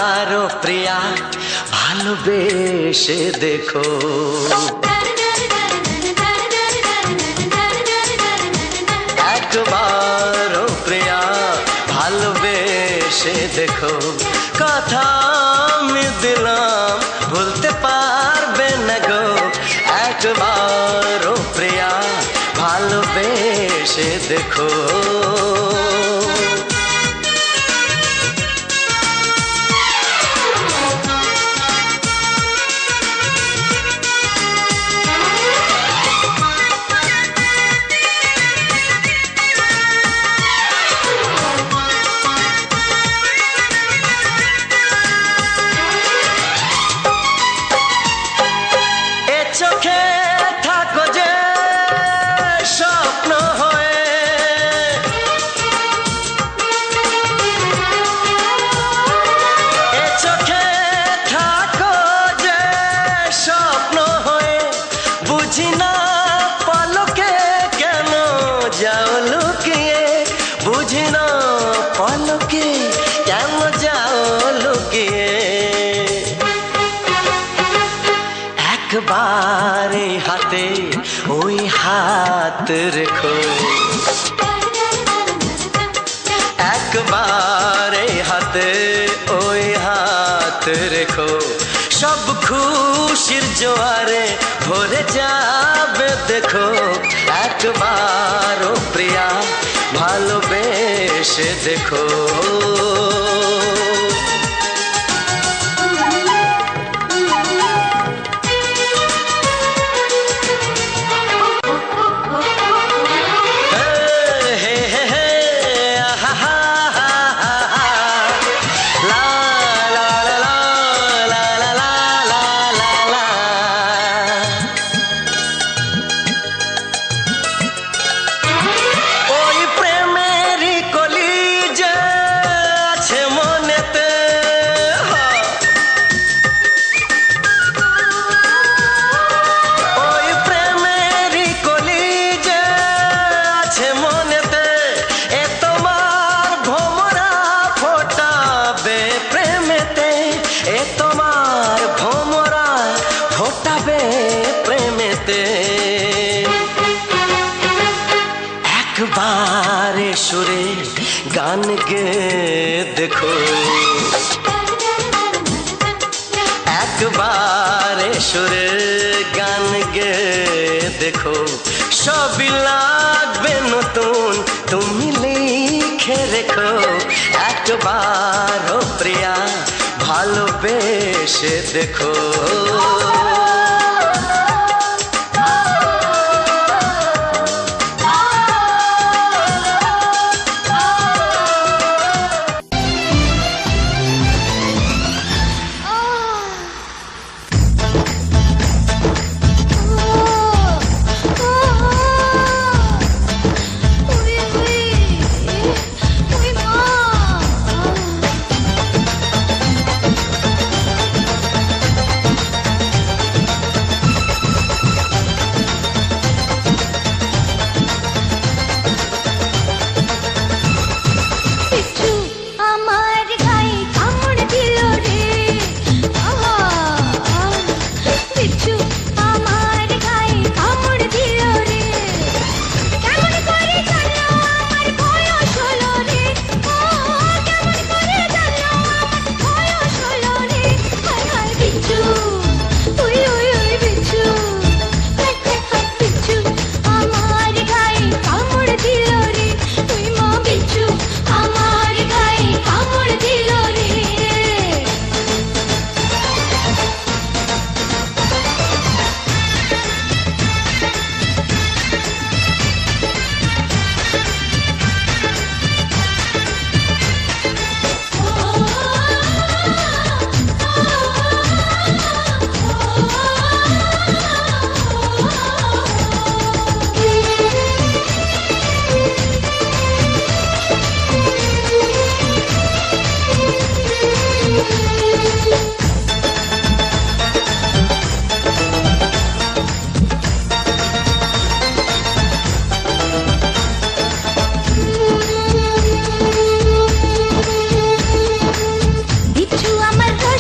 একবারও প্রিয়া ভালোবেসে দেখো। একবারও প্রিয়া ভালোবেসে দেখো। কথা আমি দিলাম ভুলতে পারবে না গো। একবারও প্রিয়া ভালোবেসে দেখো। চোখে থাকো যে স্বপ্ন হয়ে, এ চোখে থাকো যে স্বপ্ন হয়ে, বুঝি না পলকে কেন যাও লুকিয়ে। বুঝি না পলকে কেন যাও লুকিয়ে। একবারে হাতে ওই হাত রেখো। একবারে হাতে ওই হাত রেখো। সব খুশির জোয়ারে ভরে যাবে দেখো। একবারও প্রিয়া ভালোবেসে দেখো। একবারে সুরে গান গে দেখো। একবারে সুরে গান গে দেখো। সবই লাগবে নতুন তুমি লিখে রেখো। একবারও প্রিয়া ভালোবেসে দেখো।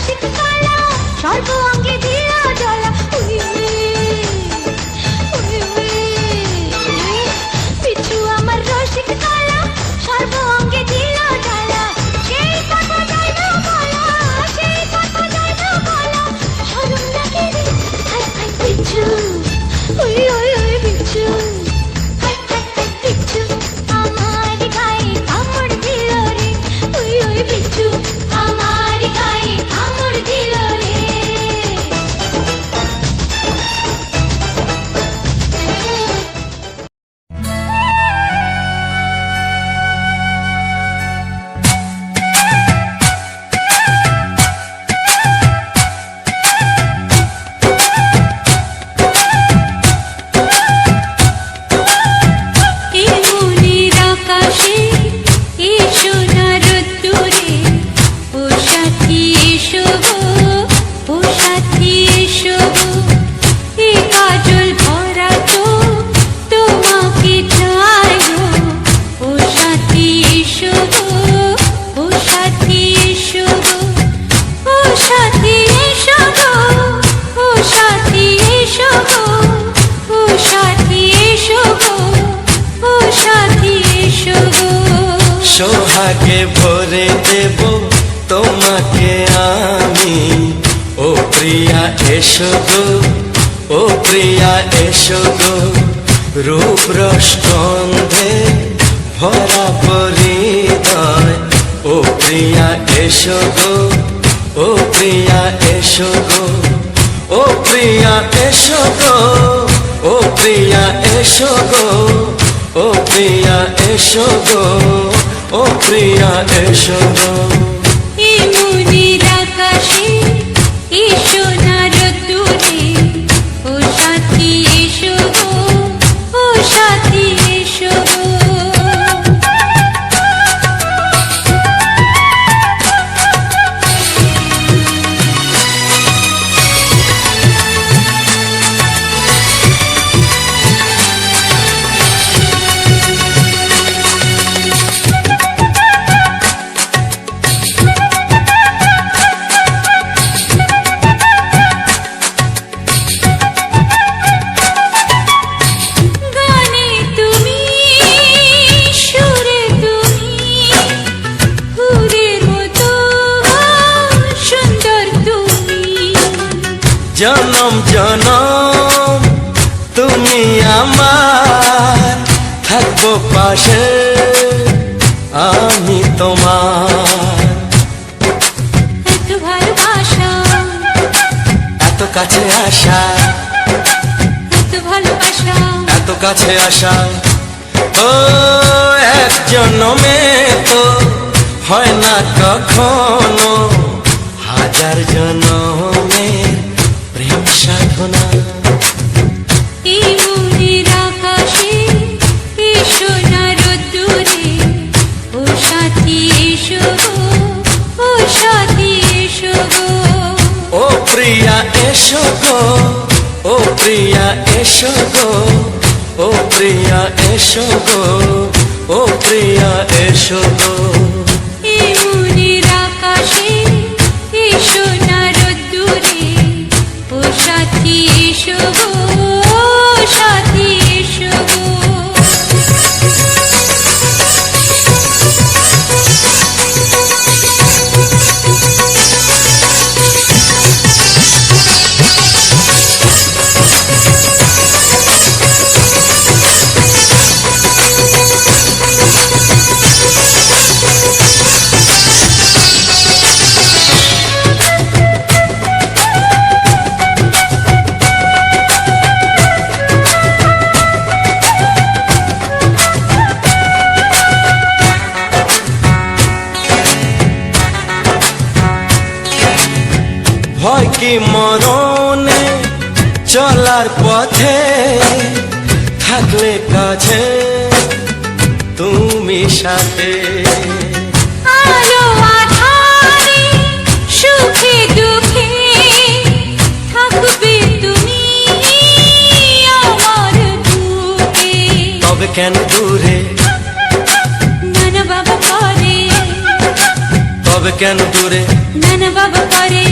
রসিক কালা সর্ব অঙ্গে দিল জ্বালা বিচ্ছু আমার রসিক কালা সর্ব অঙ্গে দিল জ্বালা সেই কথা যায় না বলা সেই কথা যায় না বলা শরম লাগে রে হাই হাই বিচ্ছু ওই ওই ওই বিচ্ছু হাই হাই হাই বিচ্ছু আমার গায়ে কামড় দিল রে ওই ওই বিচ্ছু আমার গায়ে কামড় দিল রে সোহাগে ভরে দেব তোমাকে আমি ও প্রিয়া এসো গো ও প্রিয়া এসো গো রূপ রসগন্ধে ভরা পরিদয় ও প্রিয়া এসো গো ও প্রিয়া এসো গো ও প্রিয়া এসো গো ও প্রিয়া এসো গো ও প্রিয়া এসো গো ও প্রিয়া এসো গো এই মনের আকাশে এসো না রোদ্দুরে ও সাথী এসো গো ও সাথী এসো গো জনম জনম তুমি আমার থাকবো পাশে আমি তোমার এত ভালোবাসা এত কাছে আসা এত ভালোবাসা এত কাছে আসা ও এক জন্মে তো হয় না কখনো হাজার জন্মের প্রেম সাধনা এই মনের আকাশে এসো না রোদ্দুরে ও সাথী এসো গো ও সাথী এসো গো ও প্রিয়া এসো গো ও প্রিয়া এসো গো ও প্রিয়া এসো গো ও প্রিয়া এসো গো এই মনের আকাশে এসো না রোদ্দুরে ও সাথী এসো গো ও সাথী এসো গো ভয় কি মরণে চলার পথে থাকলে কাছে তুমি সাথে আলো আধারে সুখে দুঃখে থাকবে তুমি আমার বুকে তবে কেন দূরে নানা বাবা করে তবে কেন দূরে নানা বাবা করে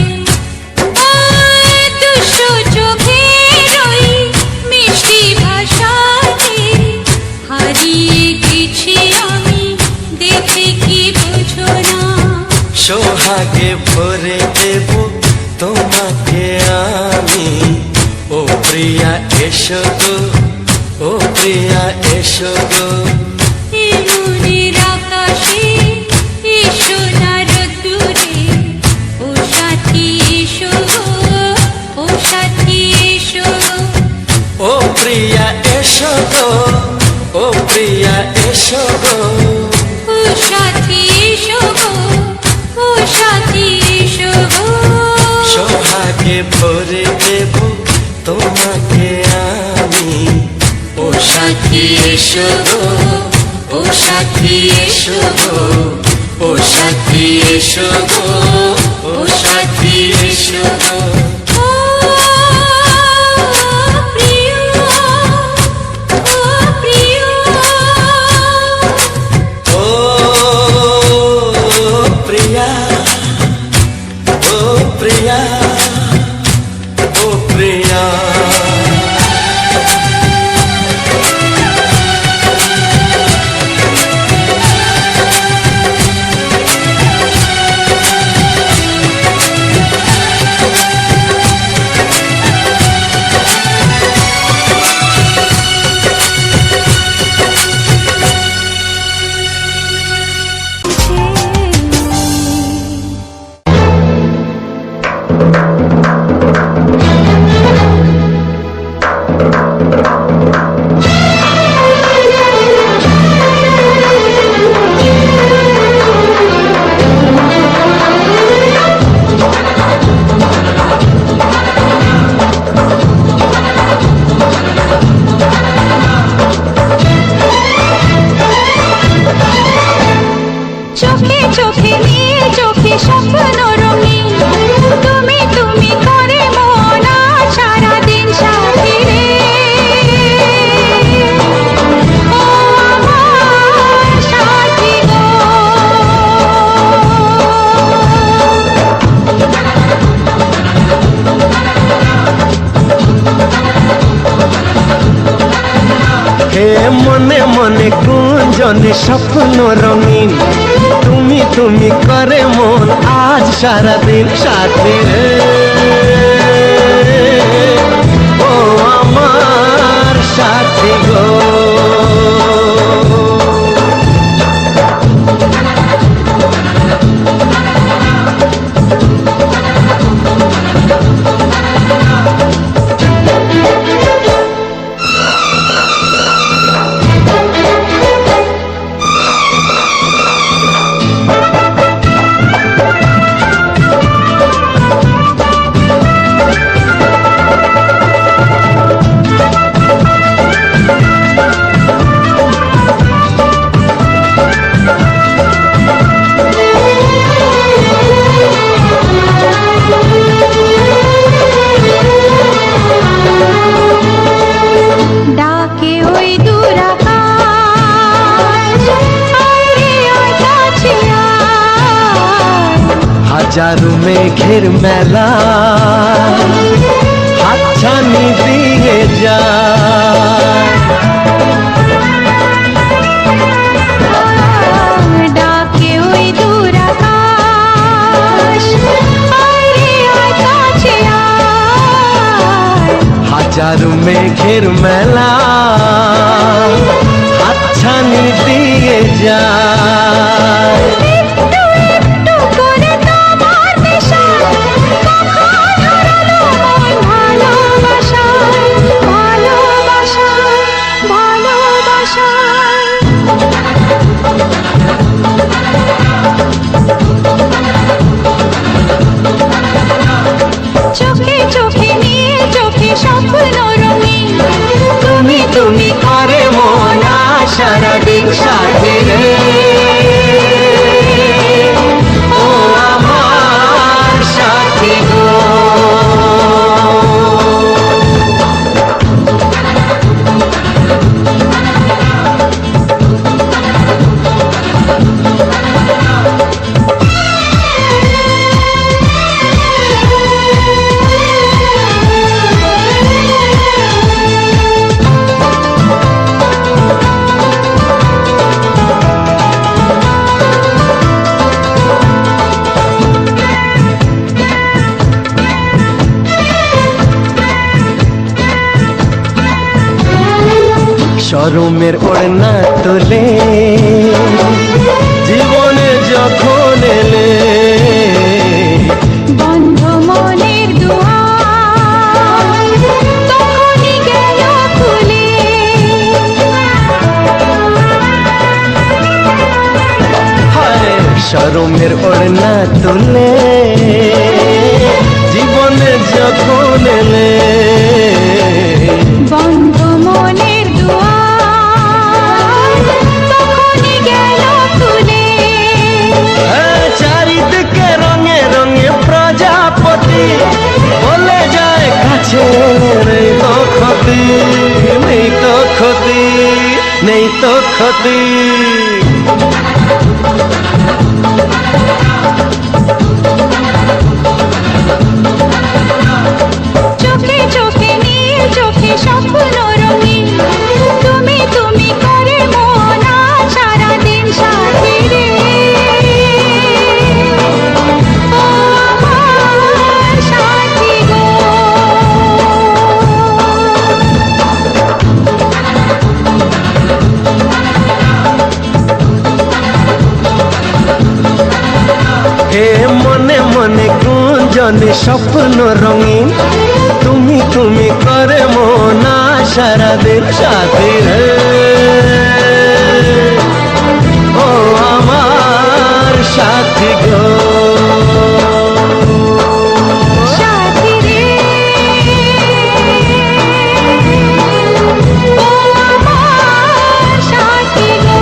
সোহাগে ভরে দেব তোমাকে আমি। ও প্রিয়া এসো গো, ও প্রিয়া এসো গো। এই মনের আকাশে এসো না রোদ্দুরে, ও সাথী এসো গো, ও সাথী এসো। ও প্রিয়া এসো গো, ও প্রিয়া এসো গো। ও সাথী এসো গো, ও সাথী এসো গো। সোহাগে ভরে দেব তোমাকে আমি। ও সাথী এসো গো, ও সাথী এসো গো। ও সাথী এসো গো, ও সাথী এসো গো। ও প্রিয়, ও প্রিয়, ও প্রিয়া, ও প্রিয়া, ও প্রিয়া। চোখে চোখে নিয়ে চোখে স্বপ্ন রঙিন, তুমি তুমি করে মন আজ সারাদিন সাথী রে। ও আমার সাথী গো। হে মনে মনে গুঞ্জনে স্বপ্ন রঙিন, তুমি তুমি করে মন আজ সারাদিন সাথী রে। ও আমার সাথী গো। ডাকে ওই দূর আকাশ, আরে আয় কাছে আয়। হাজারো মেঘের মেলা হাতছানি দিয়ে যায়। ডাকে ওই দূর আকাশ, আরে আয় কাছে আয়। হাজারো মেঘের মেলা হাতছানি দিয়ে যায়। একটু একটু করে তোমার নেশা, কখন হারালো মন ভালোবাসায়, ভালোবাসায়, ভালোবাসায়। চোখে চোখে নিয়ে চোখে স্বপ্ন রঙিন, তুমি তুমি করে মন আজ সারাদিন সাথী রে। ও আমার সাথী গো। শরমের ওড়না তোলে জীবনে যখন এলে বন্ধ মনের দুয়ার তখনই গেল খুলে। হায় শরমের ওড়না তোলে জীবনে যখন এলে বন্ধ মনের দুয়ার তখনই গেল খুলে। চারিদিকে রঙে রঙে প্রজাপতি বলে যায় কাছে নেই তো ক্ষতি, নেই তো ক্ষতি, নেই তো ক্ষতি। চোখে চোখে নীল চোখে স্বপ্ন রঙিন তুমি তুমি করে মন সারাদিন সাথী রে। ও আমার সাথী গো। হে মনে মনে গুঞ্জনে স্বপ্ন রঙিন তুমি তুমি করে মনা সারাদিন সাথী রে। ও আমার সাথী গো। সাথী রে ও আমার সাথী গো।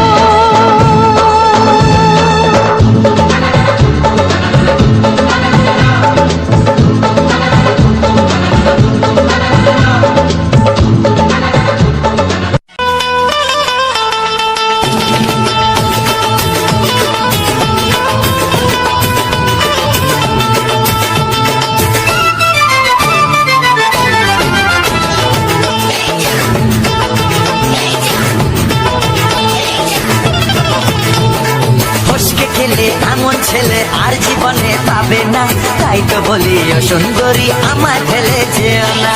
ফসকে খেলে এমন ছেলে আর জীবনে পাবে না, তাই তো বলি ও সুন্দরী আমার ফেলে যেও না।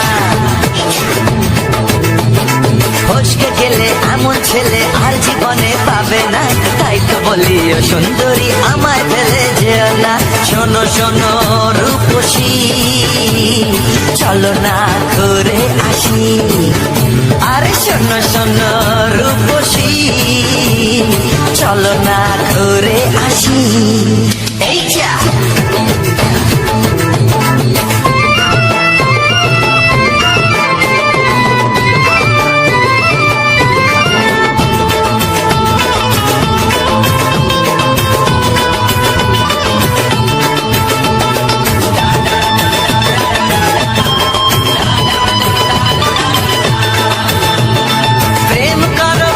ফসকে গেলে এমন ছেলে আর জীবনে পাবে না, তাই তো বলি ও সুন্দরী আমার ফেলে যেও না। শোনো শোনো রূপসী চলো না ঘুরে আসি, আরে শোনো শোনো রূপসী চলো না ঘুরে আসি। এই যা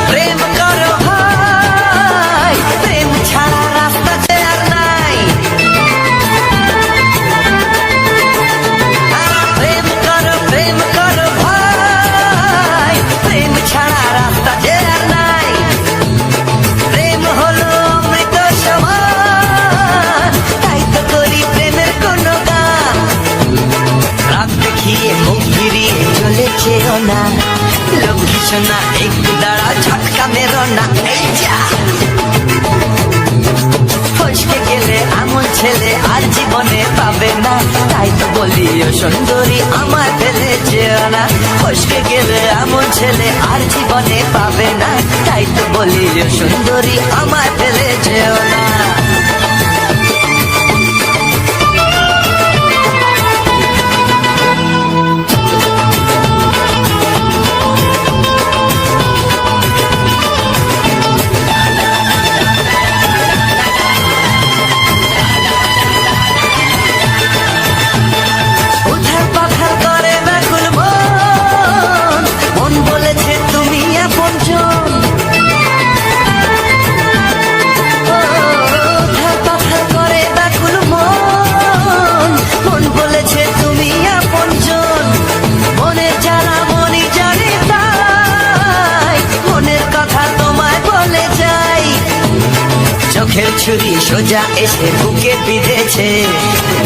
প্রেম করো ভাই, প্রেম ছাড়া রাস্তা যে আর নাই। প্রেম করো ভাই, প্রেম ছাড়া রাস্তা যে আর নাই। প্রেম হলো অমৃত সমান, তাই তো করি প্রেমের কোনো গান। রাত দেখিয়ে মুখ ফিরিয়ে চলে যেও না, লক্ষ্মী সোনা একটু দাঁড়া ঝটকা মেরো না। এই যা ফসকে গেলে এমন ছেলে আর জীবনে পাবে না, তাই তো বলি ও সুন্দরী আমার ফেলে যেও না। ফসকে গেলে এমন ছেলে আর জীবনে পাবে না, তাই তো বলি ও সুন্দরী আমার ফেলে যেও না। উধার পাথার করে ব্যাকুল মন, মন বলেছে তুমি আপনজন। উধার পাথার করে ব্যাকুল মন, মন বলেছে তুমি আপনজন। মনের জ্বালা মনই জানে তাই, মনের কথা তোমায় বলে যাই। চোখের ছুরি সোজা এসে বুকে বিঁধেছে,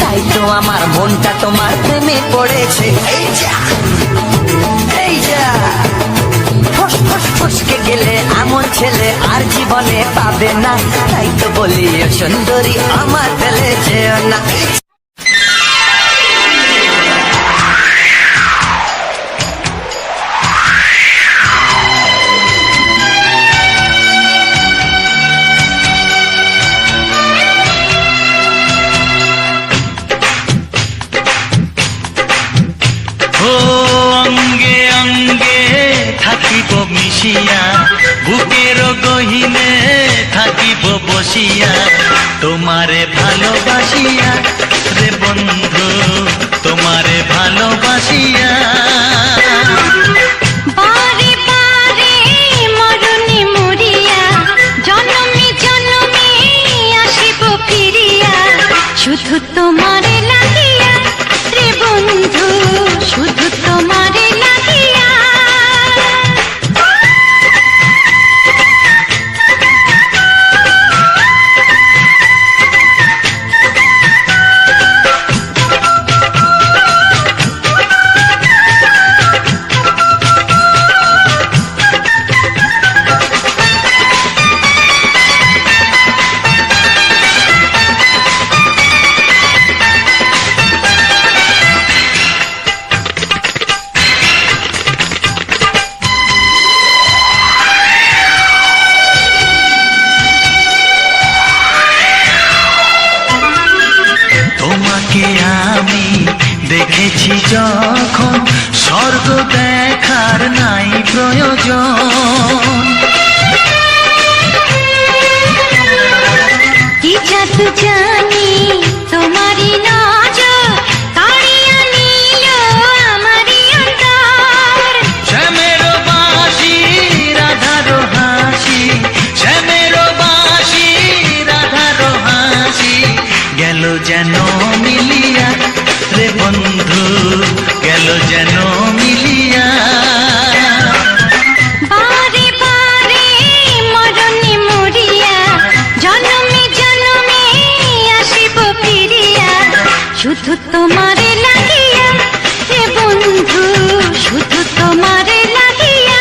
তাই তো আমার মনটা তোমার প্রেমে পড়েছে। এই যা ফস ফস ফস ফসকে গেলে এমন ছেলে আর জীবনে পাবে না, তাই তো বলি ও সুন্দরী আমার ফেলে যেও না। ও অঙ্গে অঙ্গে থাকিব মিশিয়া, বুকের গহিনে থাকিব বসিয়া, তোমারে ভালোবাসিয়া রে বন্ধু, তোমারে ভালোবাসিয়া। বারে বারে মরণে মরিয়া, জনমে জনমে আসিব ফিরিয়া, শুধু তোমারে লাগিয়া রে বন্ধু, শুধু তোমারে লাগিয়া। তোমাকে আমি দেখেছি যখন, স্বর্গ দেখার নাই প্রয়োজন। কি জাদু জানি তোমারই নজর, কাড়িয়া নিল আমারই অন্তর। শ্যামের বাঁশি রাধার হাসি, শ্যামের বাঁশি রাধার হাসি, গেল যেন মিলিয়া রে বন্ধু, গেল যেন মিলিয়া। বারে বারে মরণে মরিয়া, জনমে জনমে আসিব ফিরিয়া, শুধু তোমারে লাগিয়া হে বন্ধু, শুধু তোমারে লাগিয়া।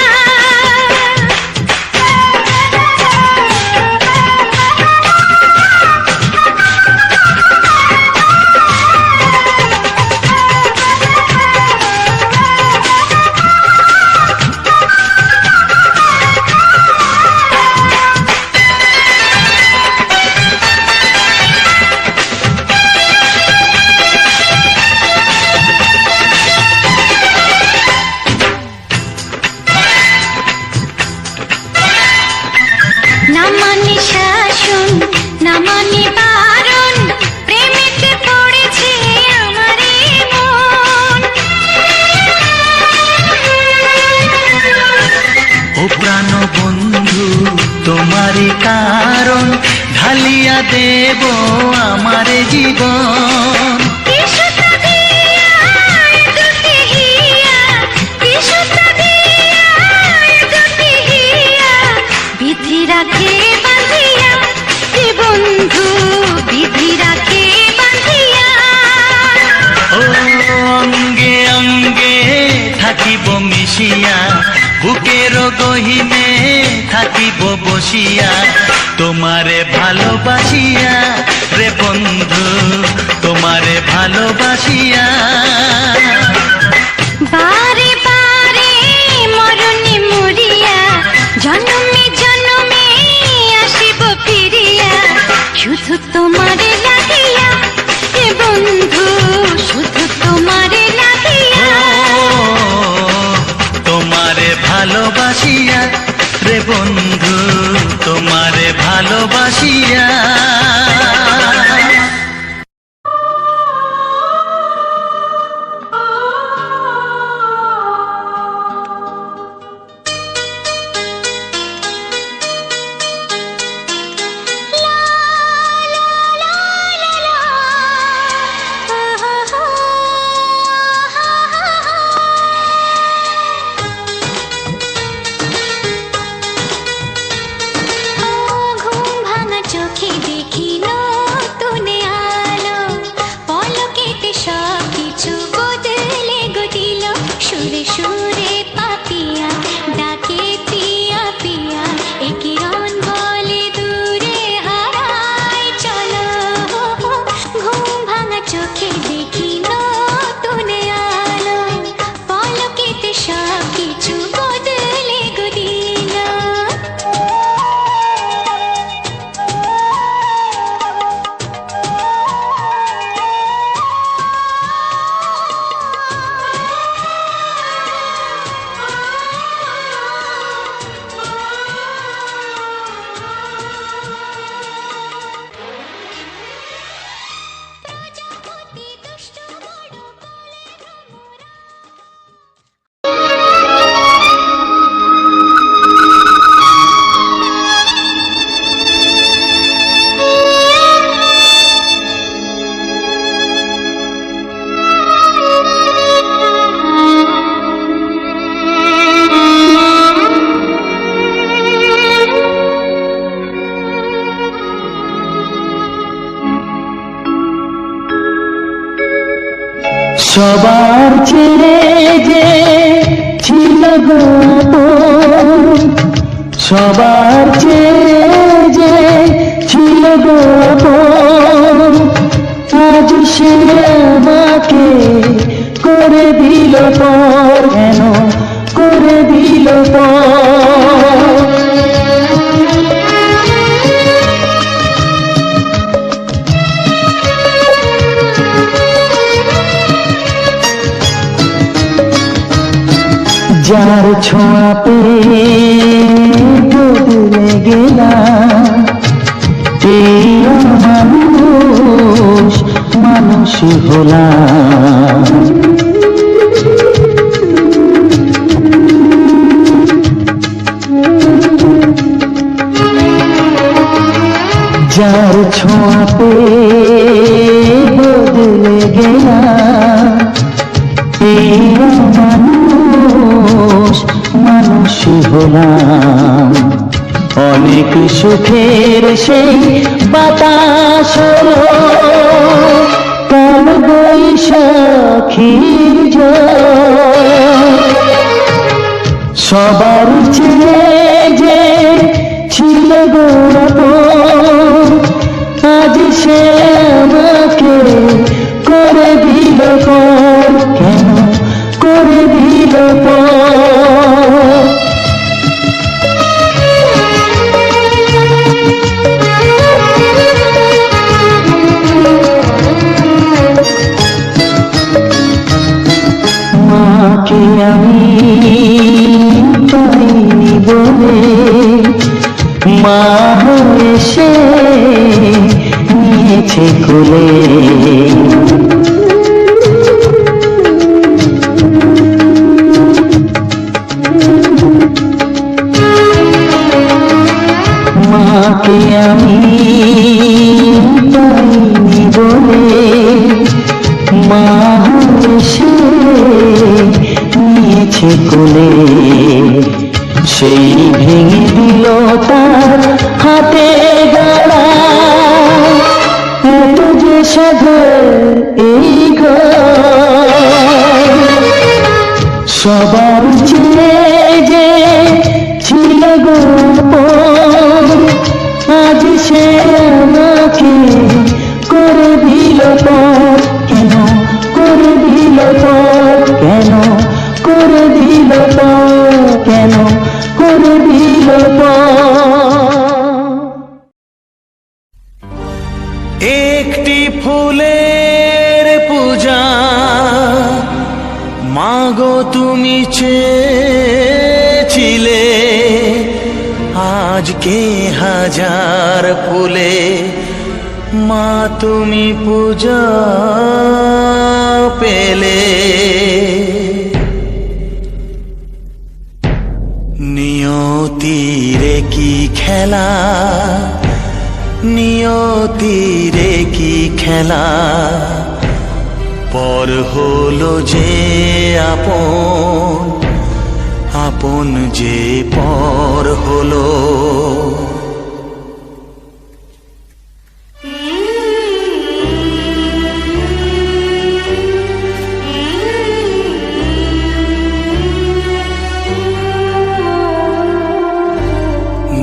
না মানে শাসন, না মানে বারণ, প্রেমেতে পড়েছে আমারে মন। ও প্রাণ বন্ধু তোমারই কারণ, ঢালিয়া দেব আমারে জীবন। কি সুতা দিয়া এ দুটি হিয়া, কি সুতা দিয়া এ দুটি হিয়া, বিধি রাখে বাঁধিয়া হে বন্ধু, বিধি রাখে বাঁধিয়া। ও অঙ্গে অঙ্গে থাকিব মিশিয়া, বুকের গহিনে থাকিব বসিয়া, তোমারে ভালোবাসিয়া রে বন্ধু, তোমারে ভালোবাসিয়া। বারে বারে মরণে মরিয়া, জনমে জনমে আসিব ফিরিয়া, শুধু তোমারে লাগিয়া হে বন্ধু, শুধু তোমারে লাগিয়া। তোমারে ভালোবাসিয়া রে বন্ধু, তোমারে ভালোবাসিয়া। সবার ছেড়ে যে ছিল গো আপন, সবার ছেড়ে যে ছিল গো আপন, আজ সে আমাকে করে দিল পর, কেন করে দিল পর। যার ছোঁয়া পেয়ে বদলে গেলাম, এই মানুষ মানুষ হলাম। যার ছোঁয়া পেয়ে বদলে গেলাম, এই মানুষ মানুষ হলাম। অনেক সুখের সেই বাতাস হলো, কাল বৈশাখীর ঝড়। সবার ছেড়ে যে ছিল গো আপন, আজ সে আমাকে করে দিল পর, কেন করে দিল পর। মাকে আমি পাইনি বলে, মা হয়ে সে নিয়েছে কোলে। মাকে আমি পাইনি বলে, মা হয়ে সে নিয়েছে কোলে। সেই ভেঙে দিল তার হাতে গড়া, এত যে সাগর এই ঘর। সবার ছেড়ে যে ছিল গো আপন, আজ সে আমাকে করে দিল পর, কেন করে দিল পর, কেন করে দিল পর, কেন করে দিল পর। একটি ফুলের পূজা মাগো তুমি চেয়েছিলে, আজকে হাজার ফুলে মা তুমি পূজা পেলে। নিয়তিরে কি খেলা, নিয়তিরে কি খেলা, পর হলো যে আপন, আপন যে পর হলো।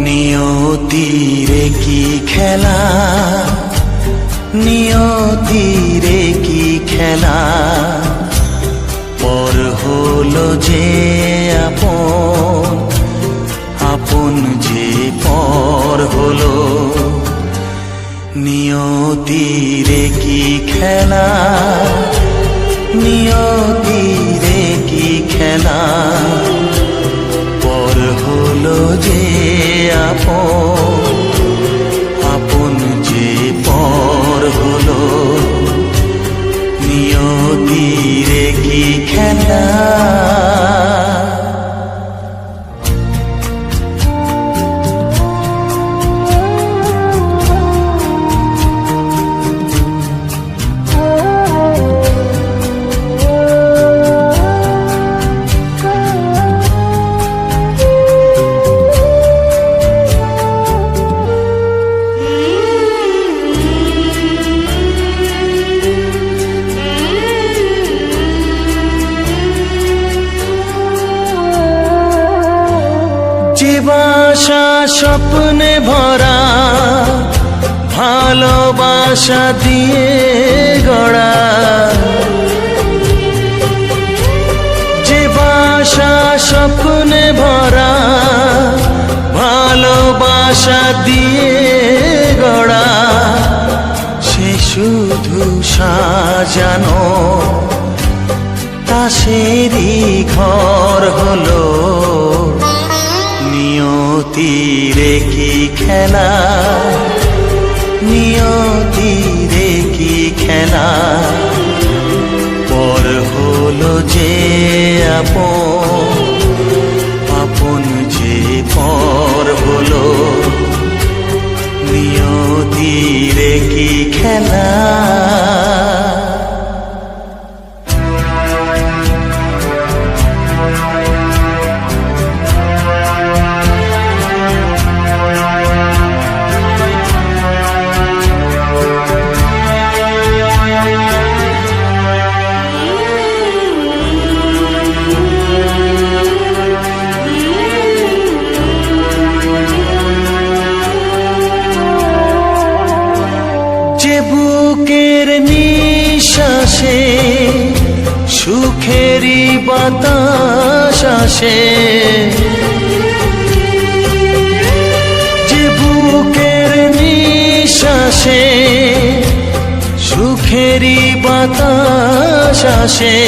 নিয়তিরে কি খেলা, নিয়তিরে কি খেলা, পর হলো যে আপন, আপন যে পর হলো। নিয়তিরে কি খেলা, নিয়তিরে কি খেলা, পর হলো যে আপন, আপন যে পর হলো। নিয়তিরে কি খেলা। যে বাসা স্বপ্নে ভরা ভালোবাসা দিয়ে গড়া, যে বাসা স্বপ্নে ভরা ভালোবাসা দিয়ে গড়া, সে শুধু সাজানো তাসেরই ঘর হলো। নিয়তিরে কি খেলা, নিয়তিরে কি খেলা, পর হলো যে আপন, আপন যে পর হলো। নিয়তিরে কি খেলা। বুকের নিঃশ্বাসে সুখেরই বাতাস আসে, যে বুকের নিঃশ্বাসে সুখেরই বাতাস আসে,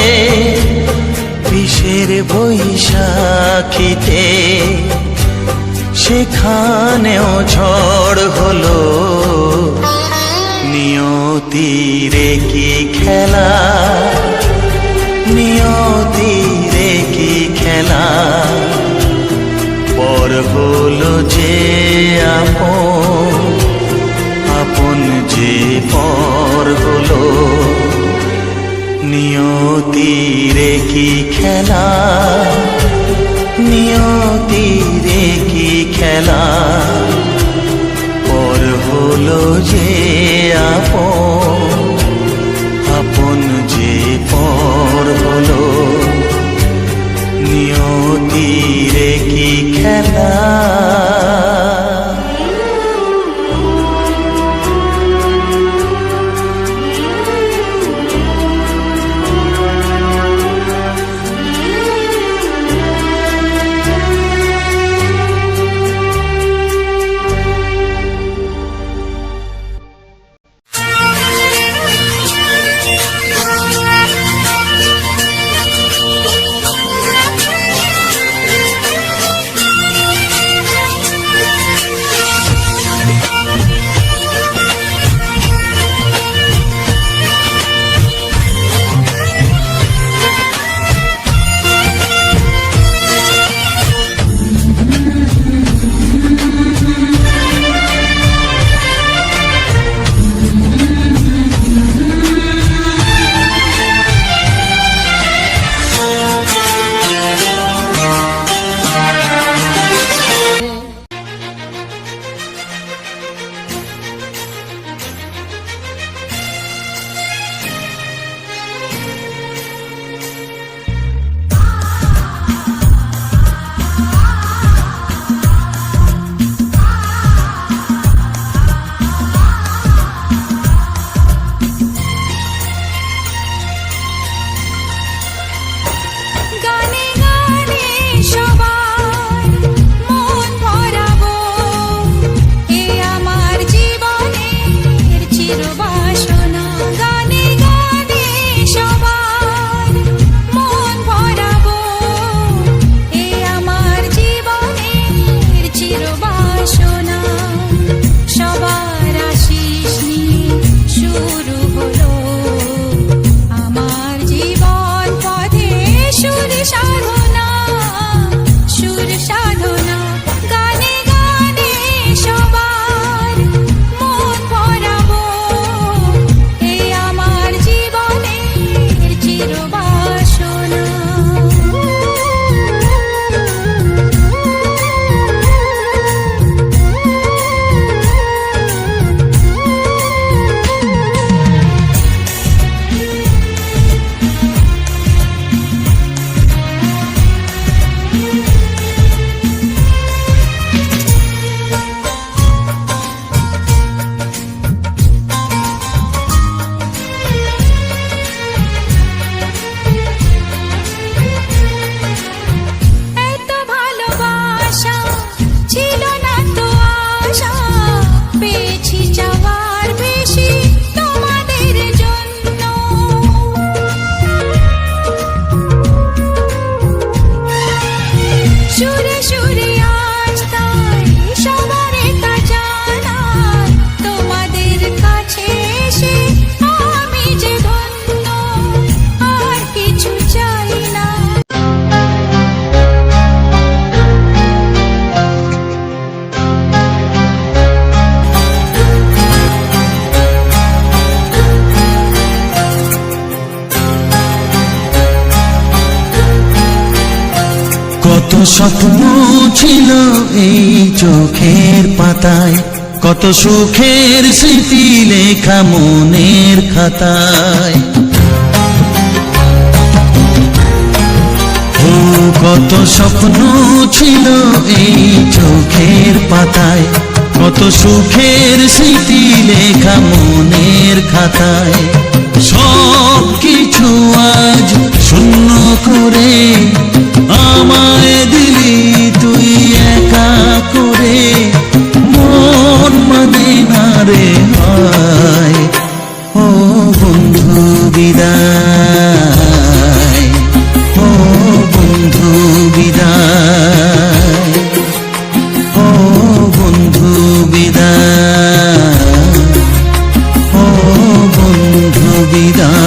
বিষের বৈশাখীতে সেখানেও ঝড় হলো। নিয়তিরে কি খেলা, নিয়তিরে কি খেলা, পর হলো যে আপন, আপন যে পর হলো। নিয়তিরে কি খেলা, নিয়তিরে কি খেলা, পর হলো যে আপন, আপন যে পর হলো। নিয়তিরে কি খেলা। কত স্বপ্ন ছিল এই চোখের পাতায়, কত সুখের স্মৃতি লেখা মনের খাতায়। ও কত স্বপ্ন ছিল এই চোখের পাতায়, কত সুখের স্মৃতি লেখা মনের খাতায়। সব কিছু আজ শূন্য করে আমায় দিলি তুই একা করে, মন মানে না রে হয়। ও বন্ধু বিদায়, ও বন্ধু বিদায়, ও বন্ধু বিদায়, ও বন্ধু বিদায়।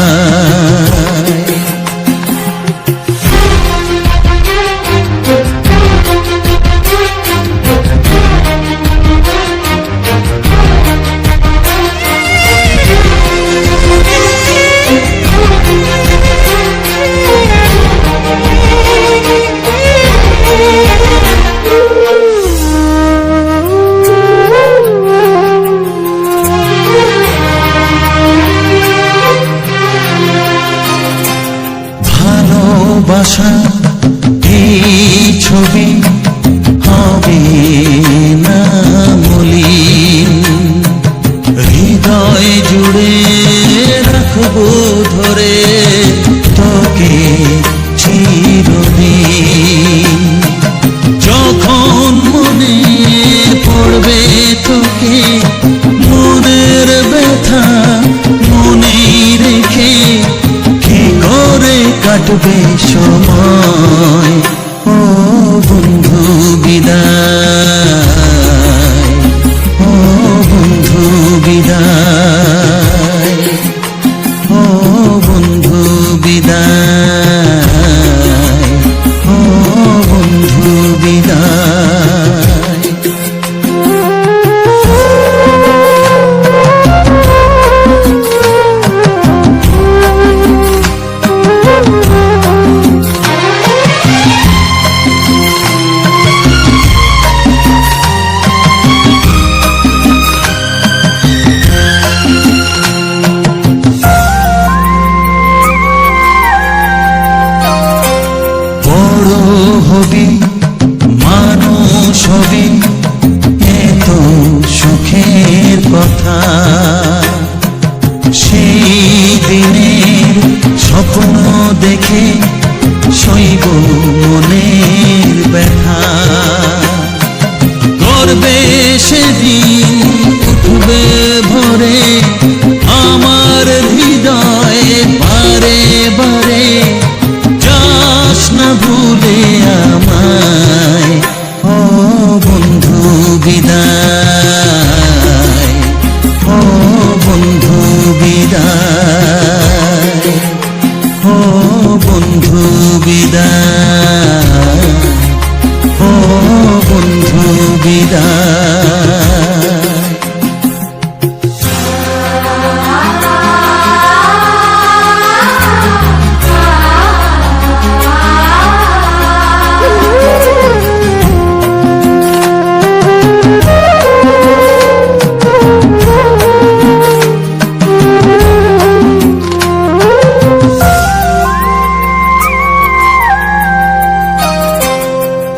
ভালোবাসা এই ছবি হবে না মলিন, হৃদয় জুড়ে রাখবো ধরে তোকে চিরদিন। যখন মনে পড়বে তোকে মনের ব্যথা মনেই রেখে কি করে কাটবে সময়। ও বন্ধু বিদায়, ও বন্ধু বিদায়, ও বন্ধু বিদায়, ও বন্ধু বিদায়। হবি মানুষ হবি এত সুখের কথা, সেই দিনের স্বপ্ন দেখে সইব মনের ব্যথা। গর্বে সেদিন উঠবে ভরে আমার হৃদয় বারে বারে, যাস না ভুলে আমায়। ও বন্ধু বিদায়, ও বন্ধু বিদায়, ও বন্ধু বিদায়, ও বন্ধু বিদায়।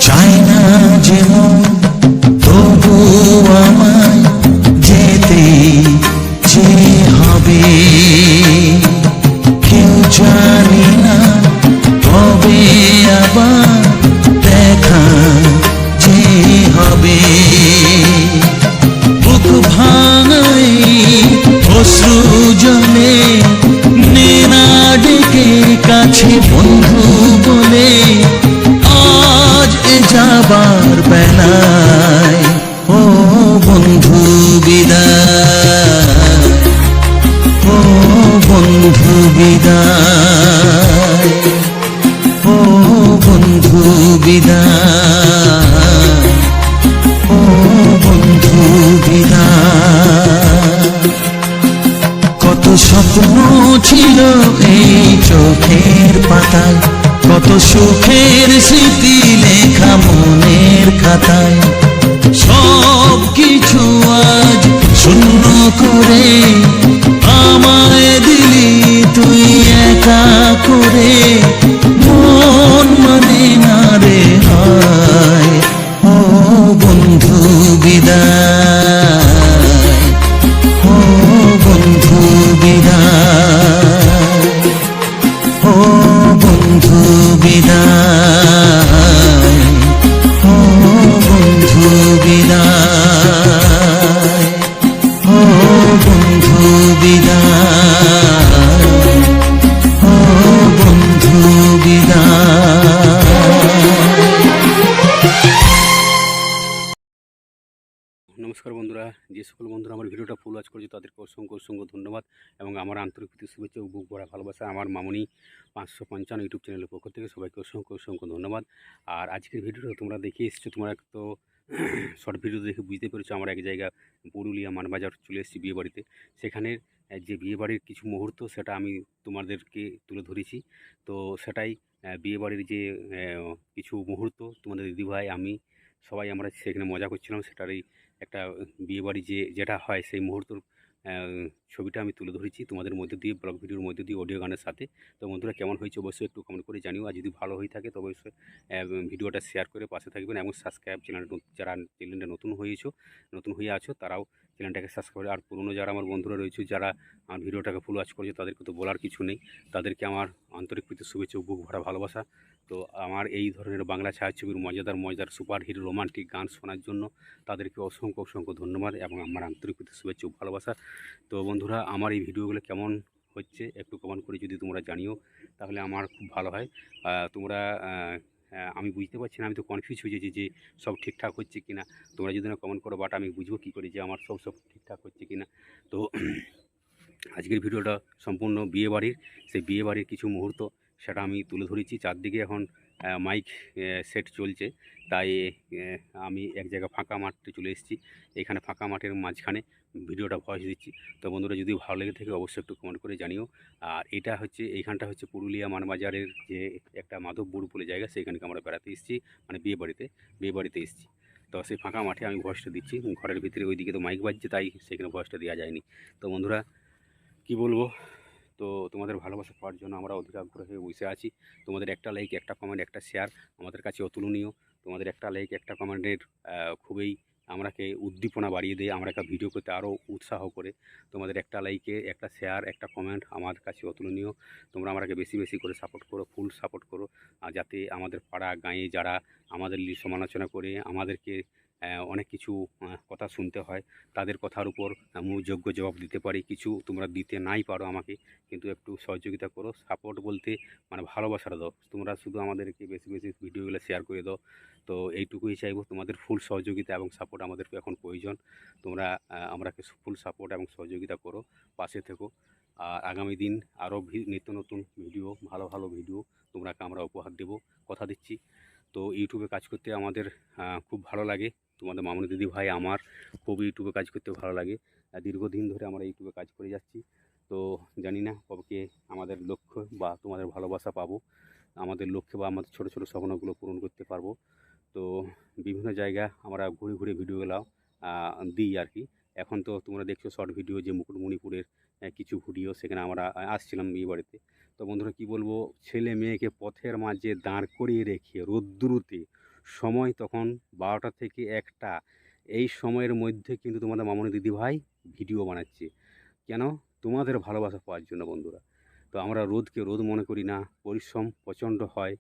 চাই না যেমন তবু আমায় যেতে যে হবে, কেউ জানি না কবে আবার দেখা যে হবে। বুক ভাঙাই অশ্রু জলে নেনা ডেকে কাছে বন্ধু বলে, আজ এ যাবার বেলায়। ও বন্ধু বিদায়, ও বন্ধু বিদায়, ও বন্ধু বিদায়, ও বন্ধু বিদায়। কত স্বপ্ন ছিল এই চোখের পাতায়, কত সুখের স্মৃতি লেখা পাতায় সব কিছু আজ শূন্য করে আমায় দিলি তুই একা করে মন মানে না রে হায় ও বন্ধু বিদায় ও বন্ধু বিদায় ও বন্ধু বিদায় ও বন্ধু বিদায় ও বন্ধু বিদায় ও বন্ধু বিদায়। নমস্কার বন্ধুরা, যে সকল বন্ধুরা আমার ভিডিওটা ফুল ওয়াচ করেছে তাদেরকে অসংখ্য অসংখ্য ধন্যবাদ এবং আমার আন্তরিক প্রীতি শুভেচ্ছা ও বুক ভরা ভালোবাসা আমার মামনি 555 ইউটিউব চ্যানেলের পক্ষ থেকে সবাইকে অসংখ্য অসংখ্য ধন্যবাদ। আর আজকের ভিডিওটা তোমরা দেখে এসেছো, তোমরা তো শর্ট ভিডিও দেখে বুঝতে পেরেছো আমরা এক জায়গা পুরুলিয়া মানবাজার চলে এসেছি বিয়ে বাড়িতে। সেখানের যে বিয়ে বাড়ির কিছু মুহূর্ত সেটা আমি তোমাদেরকে তুলে ধরেছি। তো সেটাই বিয়ে বাড়ির যে কিছু মুহূর্ত তোমাদের দিদিভাই আমি সবাই আমরা সেখানে মজা করছিলাম, সেটারই একটা বিয়েবাড়ি যেটা হয় সেই মুহূর্তের ছবিটা আমি তুলে ধরেছি তোমাদের মধ্যে দিয়ে, ব্লগ ভিডিওর মধ্যে দিয়ে, অডিও গানের সাথে। তো বন্ধুরা কেমন হয়েছে অবশ্যই একটু কমেন্ট করে জানিও, আর যদি ভালো হয়ে থাকে তবে অবশ্যই ভিডিওটা শেয়ার করে পাশে থাকবেন এবং সাবস্ক্রাইব যারা চ্যানেলটা নতুন হয়ে আছো তারাও চ্যানেলটাকে সাবস্ক্রাইব করে। আর পুরনো যারা আমার বন্ধুরা রয়েছে যারা আমার ভিডিওটাকে ফুল ওয়াচ করেছে তাদেরকে তো বলার কিছু নেই, তাদেরকে আমার আন্তরিক প্রীতি শুভেচ্ছা ও বুক ভরা ভালোবাসা। তো আমার এই ধরনের বাংলা ছায়াছবির মজাদার সুপার হিট রোমান্টিক গান শোনার জন্য তাদেরকে অসংখ্য অসংখ্য ধন্যবাদ এবং আমার আন্তরিক প্রীতি শুভেচ্ছা ও ভালোবাসা। তো বন্ধুরা আমার এই ভিডিওগুলো কেমন হচ্ছে একটু কমেন্ট করে যদি তোমরা জানিও তাহলে আমার খুব ভালো হয়। তোমরা আমি বুঝতে পারছি না, আমি তো কনফিউজ হয়ে যাচ্ছি যে সব ঠিকঠাক হচ্ছে কি না। তোমরা যদি না কমেন্ট করো বাট আমি বুঝবো কী করে যে আমার সব ঠিকঠাক হচ্ছে কি না। তো আজকের ভিডিওটা সম্পূর্ণ বিয়েবাড়ির, সেই বিয়েবাড়ির কিছু মুহূর্ত সেটা আমি তুলে ধরেছি। চারদিকে এখন মাইক সেট চলছে, তাই আমি এক জায়গায় ফাঁকা মাঠে চলে এসেছি। এখানে ফাঁকা মাঠের মাঝখানে ভিডিওটা ভয়েস দিচ্ছি। তো বন্ধুরা যদি ভালো লেগে থাকে অবশ্যই একটু কমেন্ট করে জানিও। আর এইখানটা হচ্ছে পুরুলিয়া মানবাজারের যে একটা মাধবপুর বলে জায়গা, সেইখানকে আমরা বেড়াতে এসেছি, মানে বিয়ে বাড়িতে এসেছি। তো সেই ফাঁকা মাঠে আমি ভয়েসটা দিচ্ছি, ঘরের ভিতরে ওইদিকে তো মাইক বাজছে তাই সেখানে ভয়েসটা দেওয়া যায়নি। তো বন্ধুরা কি বলবো, তো তোমাদের ভালোবাসা পাওয়ার জন্য আমরা অধীর আগ্রহে হয়ে বসে আছি। তোমাদের একটা লাইক, একটা কমেন্ট, একটা শেয়ার আমাদের কাছে অতুলনীয়। তোমাদের একটা লাইক, একটা কমেন্টের খুবই আমরাকে উদ্দীপনা বাড়িয়ে দেয়, আমরা একটা ভিডিও করতে আরও উৎসাহ করে। তোমাদের একটা লাইকে, একটা শেয়ার, একটা কমেন্ট আমার কাছে অতুলনীয়। তোমরা আমাকে বেশি বেশি করে সাপোর্ট করো, ফুল সাপোর্ট করো, যাতে আমাদের পাড়া গাঁয়ে যারা আমাদের সমালোচনা করে আমাদেরকে অনেক কিছু কথা শুনতে হয়, তাদের কথার উপর আমি যোগ্য জবাব দিতে পারি। কিছু তোমরা দিতে নাই পারো আমাকে, কিন্তু একটু সহযোগিতা করো। সাপোর্ট বলতে মানে ভালোবাসাটা দাও, তোমরা শুধু আমাদেরকে বেশি বেশি ভিডিওগুলো শেয়ার করে দাও। তো এইটুকুই চাইবো, তোমাদের ফুল সহযোগিতা এবং সাপোর্ট আমাদেরকে এখন প্রয়োজন। তোমরা আমরাকে ফুল সাপোর্ট এবং সহযোগিতা করো, পাশে থেকো। আর আগামী দিন আরও নিত্য নতুন ভিডিও, ভালো ভালো ভিডিও তোমরাকে আমরা উপহার দেবো, কথা দিচ্ছি। তো ইউটিউবে কাজ করতে আমাদের খুব ভালো লাগে। তোমাদের মামনি দিদি ভাই আমার খুব ইউটিউবে কাজ করতে ভালো লাগে। দীর্ঘদিন ধরে আমরা ইউটিউবে কাজ করে যাচ্ছি। তো জানি না কবে আমাদের লক্ষ্য বা তোমাদের ভালোবাসা পাবো, আমাদের লক্ষ্যে বা আমাদের ছোটো ছোটো স্বপ্নগুলো পূরণ করতে পারবো। তো বিভিন্ন জায়গা আমরা ঘুরে ঘুরে ভিডিওগুলো দিই আর কি। এখন তো তোমরা দেখছো শর্ট ভিডিও যে মুকুটমণিপুরের কিছু ভিডিও, সেখানে আমরা আসছিলাম বিয়ে বাড়িতে। তো বন্ধুরা কী বলবো, ছেলে মেয়েকে পথের মাঝে দাঁড় করিয়ে রেখে রোদ্দুরুতে, সময় তখন 12টা থেকে 1টা, এই সময়ের মধ্যে কিন্তু তোমাদের মামনি দিদিভাই ভিডিও বানাচ্ছে। কেন? তোমাদের ভালোবাসা পাওয়ার জন্য বন্ধুরা। তো আমরা রোদকে রোদ মনে করি না, পরিশ্রম প্রচণ্ড হয়।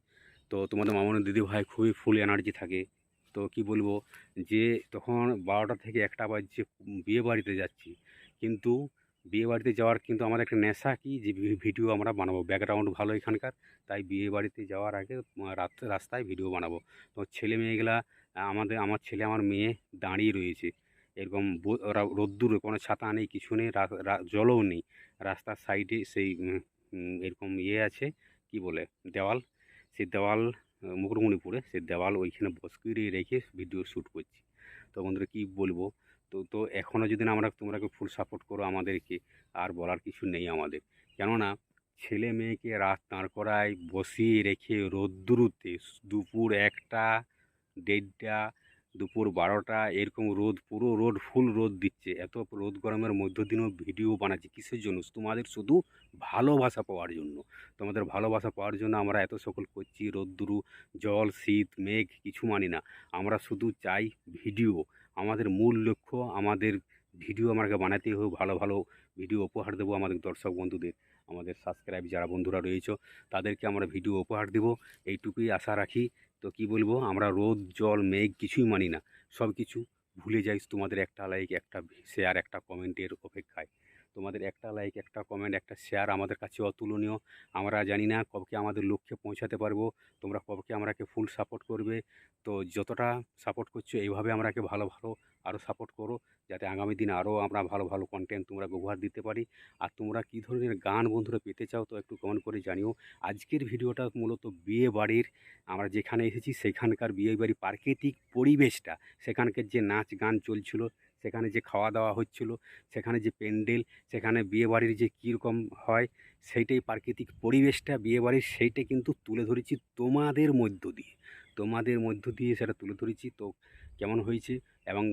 তো তোমাদের মামনি দিদিভাই খুবই ফুল এনার্জি থাকে। তো কি বলবো, যে তখন 12টা থেকে 1টা বাজছে, বিয়ে বাড়িতে যাচ্ছি, কিন্তু বিয়ে বাড়িতে যাওয়ার কিন্তু আমার একটা নেশা কি যে ভিডিও আমরা বানাবো, ব্যাকগ্রাউন্ড ভালো এখানকার, তাই বিয়ে বাড়িতে যাওয়ার আগে রাস্তায় ভিডিও বানাবো। তো ছেলে মেয়েগুলা আমার ছেলে আমার মেয়ে দাঁড়িয়ে রয়েছে এরকম রোদ্দুরে, কোনো ছাতা নেই, কিছু নেই, জলও নেই, রাস্তার সাইডে সেই এরকম আছে কি বলে দেওয়াল, সেই দেওয়াল মুকুটমণিপুরে সেই দেওয়াল, ওইখানে বসকিয়ে রেখে ভিডিও শ্যুট করছি। তো বন্ধুরা কী বলবো, তো এখনও যদি না তোমরাকে ফুল সাপোর্ট করো আমাদেরকে, আর বলার কিছু নেই আমাদের। কেননা ছেলে মেয়েকে রাত দাঁড় করায় বসিয়ে রেখে রোদ্দুরুতে দুপুর 1টা 1:30 দুপুর 12টা এরকম রোদ, পুরো রোদ, ফুল রোদ দিচ্ছে। এত রোদ গরমের মধ্য দিনেও ভিডিও বানাচ্ছি কিসের জন্য? তোমাদের শুধু ভালোবাসা পাওয়ার জন্য। তোমাদের ভালোবাসা পাওয়ার জন্য আমরা এত সকল করছি। রোদ্দুরু, জল, শীত, মেঘ কিছু মানি না। আমরা শুধু চাই ভিডিও। আমাদের মূল লক্ষ্য, আমাদের ভিডিও আমাকে বানাতেই হবে, ভালো ভালো ভিডিও উপহার দেবো আমাদের দর্শক বন্ধুদের। আমাদের সাবস্ক্রাইব যারা বন্ধুরা রয়েছে তাদেরকে আমরা ভিডিও উপহার দেবো, এইটুকুই আশা রাখি। তো কি বলবো, আমরা রোদ, জল, মেঘ কিছুই মানি না। সব কিছু ভুলে যাই তোমাদের একটা লাইক, একটা শেয়ার, একটা কমেন্টের অপেক্ষায়। তোমাদের একটা লাইক, একটা কমেন্ট, একটা শেয়ার আমাদের কাছে অতুলনীয়। আমরা জানি না কবকে আমাদের লক্ষ্যে পৌঁছাতে পারবো, তোমরা কবকে আমরাকে ফুল সাপোর্ট করবে। তো যতটা সাপোর্ট করছো এইভাবে আমরাকে ভালো ভালো আরও সাপোর্ট করো, যাতে আগামী দিনে আরও আমরা ভালো ভালো কন্টেন্ট তোমরা ব্যবহার দিতে পারি। আর তোমরা কী ধরনের গান বন্ধুরা পেতে চাও তো একটু কমেন্ট করে জানিও। আজকের ভিডিওটা মূলত বিয়ে বাড়ির, আমরা যেখানে এসেছি সেখানকার বিয়ে বাড়ির প্রাকৃতিক পরিবেশটা, সেখানকার যে নাচ গান চলছিল, সেখানে যে খাওয়া দাওয়া হচ্ছিল, সেখানে যে প্যান্ডেল, সেখানে বিয়ে বাড়ির যে কীরকম হয়, সেইটাই প্রাকৃতিক পরিবেশটা বিয়ে বাড়ির, সেইটা কিন্তু তুলে ধরেছি তোমাদের মধ্য দিয়ে। তোমাদের মধ্য দিয়ে সেটা তুলে ধরেছি। তো কেমন হয়েছে, এবং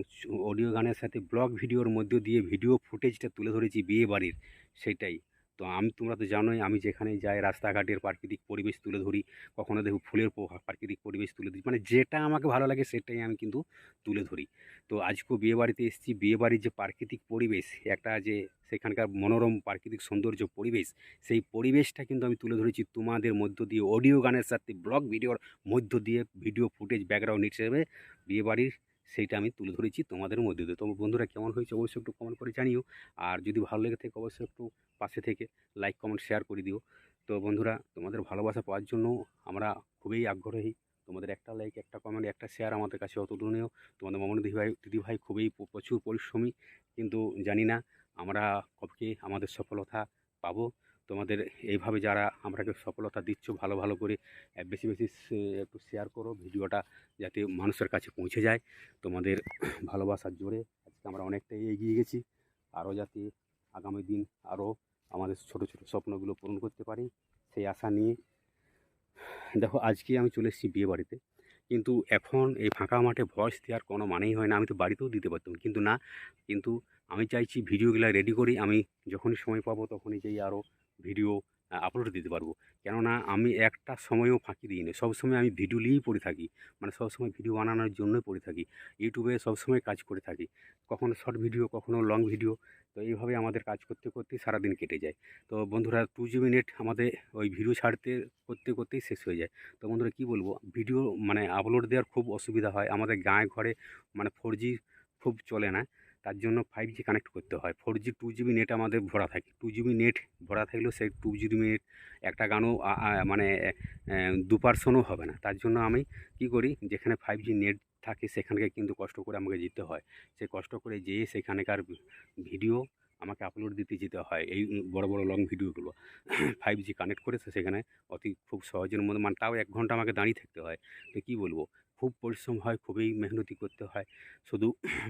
অডিও গানের সাথে ব্লগ ভিডিওর মধ্য দিয়ে ভিডিও ফুটেজটা তুলে ধরেছি বিয়ে বাড়ির, সেটাই। তো তোমরা তো জানোই আমি যেখানে যাই রাস্তাঘাটের প্রাকৃতিক পরিবেশ তুলে ধরি। কখনো দেখো ফুলের প্রাকৃতিক পরিবেশ তুলে দিই, মানে যেটা আমাকে ভালো লাগে সেটাই আমি কিন্তু তুলে ধরি। তো আজকেও বিয়ে বাড়িতে এসেছি, বিয়ে বাড়ির যে প্রাকৃতিক পরিবেশ, একটা যে সেখানকার মনোরম প্রাকৃতিক সৌন্দর্য পরিবেশ, সেই পরিবেশটা কিন্তু আমি তুলে ধরেছি তোমাদের মধ্য দিয়ে অডিও গানের সাথে ব্লগ ভিডিওর মধ্য দিয়ে, ভিডিও ফুটেজ ব্যাকগ্রাউন্ড হিসেবে বিয়ে বাড়ির সেইটা আমি তুলে ধরেছি তোমাদের মধ্যে দিয়ে। তো বন্ধুরা কেমন হয়েছে অবশ্যই একটু কমেন্ট করে জানিও। আর যদি ভালো লেগে থাকে অবশ্যই একটু পাশে থেকে লাইক কমেন্ট শেয়ার করে দিও। তো বন্ধুরা তোমাদের ভালোবাসা পাওয়ার জন্য আমরা খুবই আগ্রহী। তোমাদের একটা লাইক, একটা কমেন্ট, একটা শেয়ার আমাদের কাছে অতুলনীয়। তোমাদের মামনি দিদিভাই খুবই প্রচুর পরিশ্রমী, কিন্তু জানি না আমরা কবে আমাদের সফলতা পাবো। তোমাদের এইভাবে যারা আমরাকে সফলতা দিচ্ছ, ভালো ভালো করে বেশি বেশি একটু শেয়ার করো ভিডিওটা, যাতে মানুষের কাছে পৌঁছে যায়। তোমাদের ভালোবাসার জোরে আজকে আমরা অনেকটাই এগিয়ে গেছি। আরও যাতে আগামী দিন আরও আমাদের ছোট ছোট স্বপ্নগুলো পূরণ করতে পারি, সেই আশা নিয়ে দেখো আজকে আমি চলে এসেছি বিয়ে বাড়িতে। কিন্তু এখন এই ফাঁকা মাঠে ভয়েস দেওয়ার কোনো মানেই হয় না। আমি তো বাড়িতেও দিতে পারতাম, কিন্তু না। কিন্তু আমি চাইছি ভিডিওগুলো রেডি করি, আমি যখনই সময় পাবো তখনই যেই আরও ভিডিও আপলোড দিতে পারবো। কেননা আমি একটা সময়ও ফাঁকি দিই না, সবসময় আমি ভিডিও নিয়েই পড়ে থাকি, মানে সবসময় ভিডিও বানানোর জন্যই পড়ে থাকি। ইউটিউবে সবসময় কাজ করে থাকি, কখনো শর্ট ভিডিও, কখনো লং ভিডিও। তো এইভাবে আমাদের কাজ করতে করতেই সারাদিন কেটে যায়। তো বন্ধুরা 2 GB নেট আমাদের ওই ভিডিও ছাড়তে করতে করতেই শেষ হয়ে যায়। তো বন্ধুরা কী বলবো, ভিডিও মানে আপলোড দেওয়ার খুব অসুবিধা হয়। আমাদের গাঁয়ে ঘরে মানে 4G খুব চলে না, তার জন্য 5G কানেক্ট করতে হয়। 4G 2 GB নেট আমাদের ভরা থাকে। 2 GB নেট ভরা থাকলেও সেই 2 GB নেট একটা গানও মানে 2% হবে না। তার জন্য আমি কী করি, যেখানে 5G নেট থাকে সেখানকে কিন্তু কষ্ট করে আমাকে যেতে হয়। সেই কষ্ট করে যেয়ে সেখানকার ভিডিও আমাকে আপলোড দিতে যেতে হয়, এই বড় বড় লং ভিডিওগুলো 5G কানেক্ট করেছে সেখানে খুব সহজের মধ্যে, মানে তাও 1 ঘন্টা আমাকে দাঁড়িয়ে থাকতে হয়। তো কী বলবো, খুব পরিশ্রম হয়, খুবই মেহনতি করতে হয় শুধু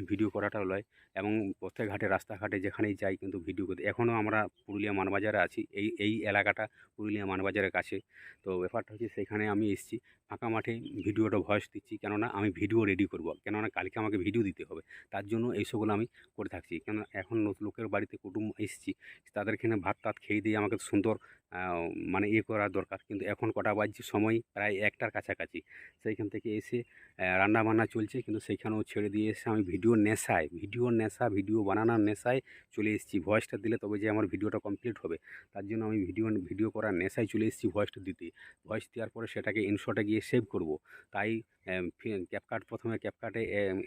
ভিডিও করাটাও নয়। এবং পথে ঘাটে রাস্তাঘাটে যেখানেই যাই কিন্তু ভিডিও করতে। এখনও আমরা পুরুলিয়া মানবাজারে আছি, এই এলাকাটা পুরুলিয়া মানবাজারের কাছে। তো ব্যাপারটা হচ্ছে সেখানে আমি এসেছি ফাঁকা মাঠে, ভিডিওটা ভয়েস দিচ্ছি, কেননা আমি ভিডিও রেডি করব, কেননা কালকে আমাকে ভিডিও দিতে হবে। তার জন্য এইসবগুলো আমি করে থাকছি। কেননা এখন লোকের বাড়িতে কুটুম এসেছি, তাদেরখানে ভাত টাত খেয়ে দিয়ে আমাকে সুন্দর মানে করা দরকার। কিন্তু এখন কটা বাজছে, সময় প্রায় 1টার কাছাকাছি। সেইখান থেকে এসে রান্নাবান্না চলছে, কিন্তু সেইখানেও ছেড়ে দিয়ে এসে আমি ভিডিওর নেশা, ভিডিও বানানোর নেশায় চলে এসেছি। ভয়েসটা দিলে তবে যে আমার ভিডিওটা কমপ্লিট হবে, তার জন্য আমি ভিডিও করার নেশায় চলে এসেছি ভয়েসটা দিতে। ভয়েস দেওয়ার পরে সেটাকে ইনশটে গিয়ে সেভ করব। তাই প্রথমে ক্যাপকাটে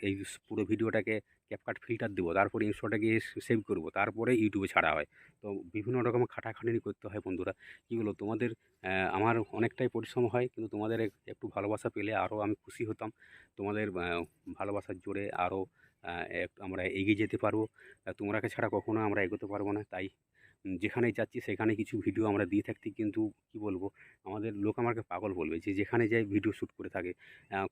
এই পুরো ভিডিওটাকে ক্যাপকাট ফিল্টার দেবো, তারপরে ইনশটে গিয়ে সেভ করব, তারপরে ইউটিউবে ছাড়া হয়। তো বিভিন্ন রকম খাটাখাটনি করতে হয় বন্ধুরা। কী হলো, তোমাদের আমার অনেকটাই পরিশ্রম হয়, কিন্তু তোমাদের একটু ভালোবাসা পেলে আরও আমি খুশি হতাম। তোমাদের ভালোবাসার জোরে আরও আমরা এগিয়ে যেতে পারবো। তোমরাকে ছাড়া কখনো আমরা এগোতে পারবো না। তাই যেখানে যাচ্ছি সেখানে কিছু ভিডিও আমরা দিয়ে থাকতে, কিন্তু কি বলবো, আমাদের লোক আমাকে পাগল বলবে যে যেখানে যাই ভিডিও শ্যুট করে থাকে।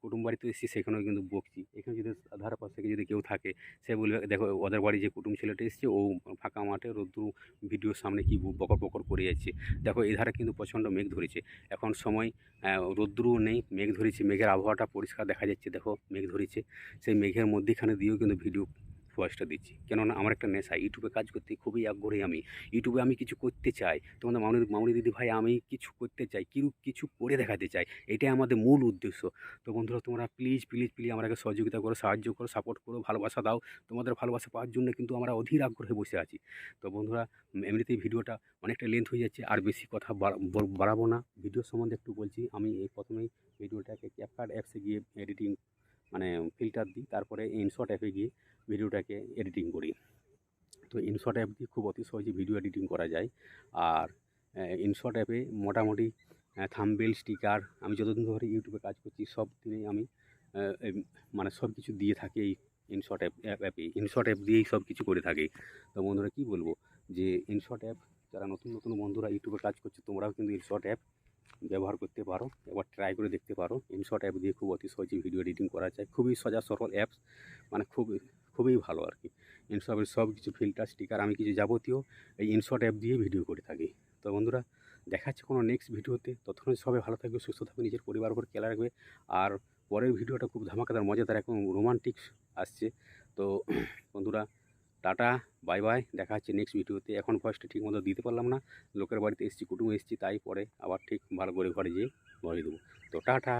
কুটুম বাড়িতে এসেছি সেখানেও কিন্তু বকছি। এখানে যদি ধারে পাশে থেকে যদি কেউ থাকে, সে বলবে দেখো ওদের বাড়ি যে কুটুম ছেলেটা এসছে, ও ফাঁকা মাঠে রোদ্দুর ভিডিওর সামনে কি বকর বকর করে যাচ্ছে। দেখো এই ধারে কিন্তু প্রচণ্ড মেঘ ধরেছে, এখন সময় রোদ্দুরও নেই, মেঘ ধরেছে, মেঘের আবহাওয়াটা পরিষ্কার দেখা যাচ্ছে। দেখো মেঘ ধরেছে, সেই মেঘের মধ্যেখানে দিয়েও কিন্তু ভিডিও ভয়েসটা দিচ্ছি, কেননা আমার একটা নেশা, ইউটিউবে কাজ করতে খুবই আগ্রহী আমি। ইউটিউবে আমি কিছু করতে চাই, তোমাদের মামনি দিদি ভাই, আমি কিছু করতে চাই, কিছু করে দেখাতে চাই, এটাই আমাদের মূল উদ্দেশ্য। তো বন্ধুরা, তোমরা প্লিজ প্লিজ প্লিজ আমাকে সহযোগিতা করো, সাহায্য করো, সাপোর্ট করো, ভালোবাসা দাও। তোমাদের ভালোবাসা পাওয়ার জন্য কিন্তু আমরা অধীর আগ্রহে বসে আছি। তো বন্ধুরা, এমনিতেই ভিডিওটা অনেকটা লেন্থ হয়ে যাচ্ছে, আর বেশি কথা বাড়াবো না। ভিডিও সম্বন্ধে একটু বলছি। আমি এই প্রথমেই ভিডিওটাকে ক্যাপকাট অ্যাপসে গিয়ে এডিটিং মানে ফিল্টার দিই, তারপরে ইনশট অ্যাপে গিয়ে ভিডিওটাকে এডিটিং করি। তো ইনশট অ্যাপ দিয়ে খুব অতি সহজে ভিডিও এডিটিং করা যায়। আর ইনশট অ্যাপে মোটামুটি থাম্বনেল, স্টিকার, আমি যতদিন ধরে ইউটিউবে কাজ করছি সব দিনেই আমি মানে সব কিছু দিয়ে থাকি এই ইনশট অ্যাপে। ইনশট অ্যাপ দিয়েই সব কিছু করে থাকি। তো বন্ধুরা কী বলবো, যে ইনশট অ্যাপ যারা নতুন নতুন বন্ধুরা ইউটিউবে কাজ করছে, তোমরাও কিন্তু ইনশট অ্যাপ ব্যবহার করতে পারো, একবার ট্রাই করে দেখতে পারো। ইনশট অ্যাপ দিয়ে খুব অতি সহজে ভিডিও এডিটিং করা যায়, খুবই সোজা সরল অ্যাপস, মানে খুবই ভালো আর কি। ইনশটের সব কিছু ফিল্টার, স্টিকার, আমি কিছু যাবতীয় এই ইনশট অ্যাপ দিয়ে ভিডিও করে থাকি। তো বন্ধুরা, দেখা যাচ্ছে কোনো নেক্সট ভিডিওতে। ততক্ষণ সবাই ভালো থাকবে, সুস্থ থাকবে, নিজের পরিবার উপর খেয়াল রাখবে। আর পরের ভিডিওটা খুব ধামাকাদার, মজাদার, এখন রোমান্টিক আসছে। তো বন্ধুরা, টাটা, বাই বাই, দেখা হচ্ছে নেক্সট ভিডিওতে। এখন ভয়েসটা ঠিক মতো দিতে পারলাম না, লোকের বাড়িতে এসেছি, কুটুমে এসেছি, তাই পরে আবার ঠিক ভালো করে ঘরে যেয়ে ভরে দেবো। তো টাটা।